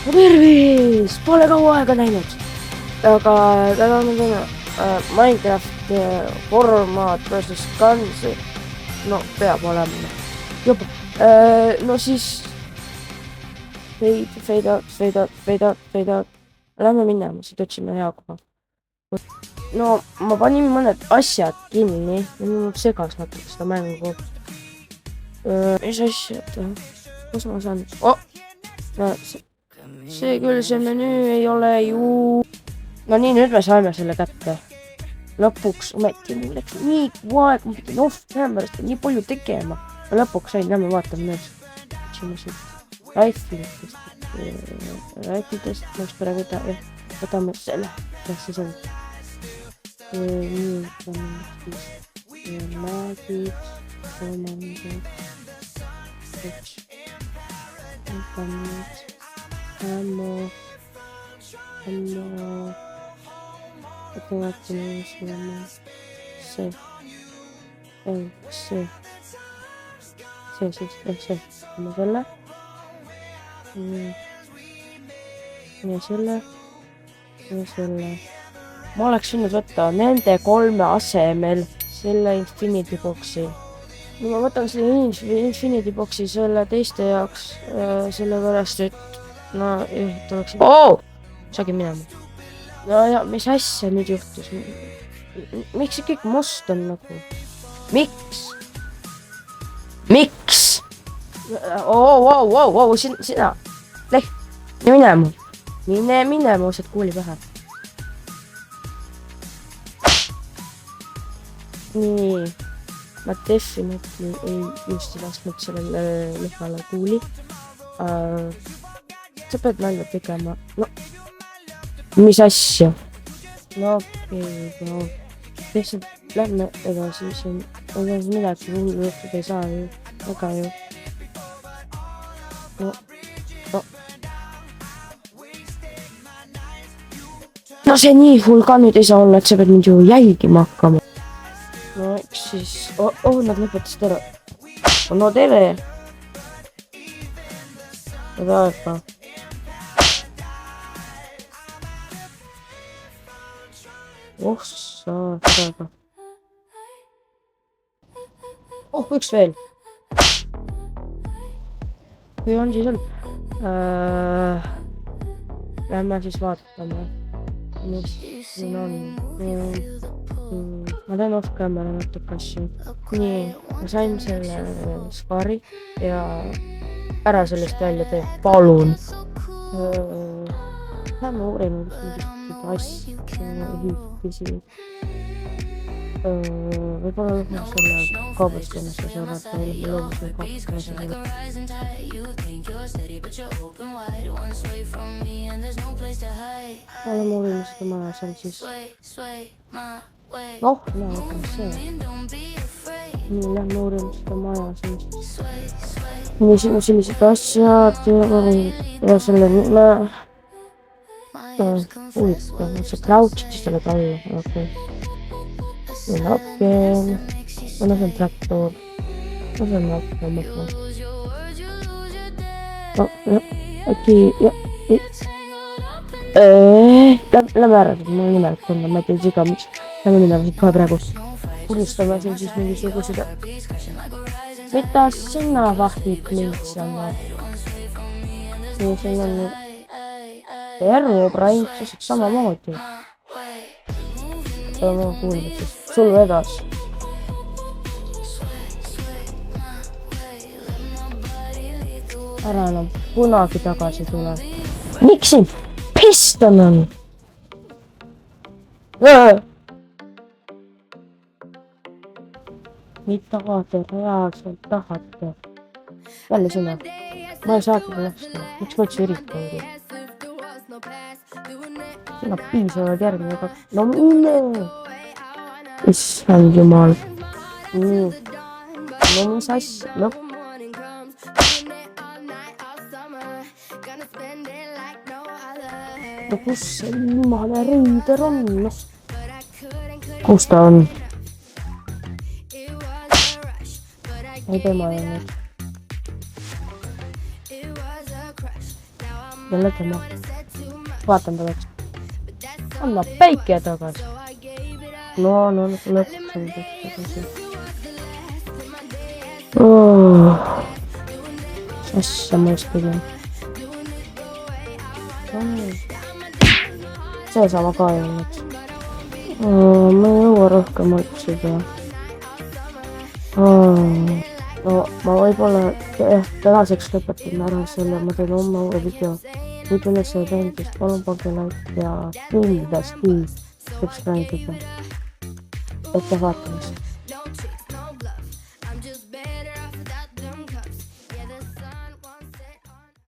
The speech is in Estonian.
tervis, pole kaua aega näinud. Aga täna me teeme Minecraft formaat versus Guns. No peab olema. Juba. No siis fade out. Lähme minema, siit otsime hea koha. No ma panin mõned asjad kinni ja mul segas natuke seda mängu. Mis asjad? Kus ma saan? No, see küll, see menüü ei ole ju... No nii, nüüd me saime selle kätte. Lõpuks ometi mul läks nii aeg, ma pidin off-camerast nii palju tegema. Lõpuks sain, lähme vaatame nüüd. Raifidest, ma just praegu võtame selle. Kas see on? Nii, Magic, Commander, Ammo. See. Ma selle. Ja selle. Ma oleks võinud võtta nende 3 asemel selle Infinity Boxi. No ma võtan selle Infinity Boxi selle teiste jaoks, sellepärast, et no, et oleks... Saagi minema. No ja, mis asja nüüd juhtus? Miks see kõik must on nagu? Miks? Sina. Leh, minema. Minema, saad kuuli pähe. Nii, ma definitely ei just lasknud sellele lehmale kuuli. Sa pead nalja tegema. No, mis asja? No okei, lihtsalt lähme edasi, siin midagi hullu juhtud ei saa ju, väga ju. No see nii hull ka nüüd ei saa olla, et sa pead mind ju jälgima hakkama. No eks siis, nad lõpetasid ära. No tere! Tere aega. Saada. Üks veel. Kui on, siis on. Lähme siis vaatame. Mis siin on. Ma teen off-camera natuke asju. Nii, ma sain selle skari ja ära sellest välja tee. Palun. Lähme uurime mingit asja. Võib-olla lõhme selle kaubasteenesse saada, et lõhme kaubasteenesse. Oleme uurime seda maja seal siis. No, võtame see. Nii, lähme uurime seda maja seal siis. Nii, siin on sellised asjad ja selle nime. Huvitav, see crouch'id siis tuleb alla, okei. See on aken, see on traktor, see on aken, äkki, lähme ära, mul nimelt on, ma ei tea siga, miks lähme minema siit kohe praegu. Purustame siin siis mingisugused. Mida sina vahtid lihtsalt? Siin on Errobrainsused samamoodi. Ma kuulnud siis. Sul vedas. Ära enam kunagi tagasi tule. Miks siin piston on? Mida te reaalselt tahate? Jälle sina. Ma ei saagi lasta. Miks ma üldse üritangi? Sina piisavad järgmine kaks. No mine! Issand jumal. No mis asja? No. No kus see jumala reider on? Kus ta on? Ei tema ei nüüd. jälle tema. Vaatan tagasi. Anna päike tagasi. No, lõpuks on tagasi. Asja ma just tegin. Seesama ka ei olnud. Ma ei jõua rohkem otsida. No ma võib-olla tänaseks lõpetan ära selle, ma teen homme uue video. Kui teile see meeldis, palun pange like ja kindlasti subscribe'ida. Aitäh vaatamast!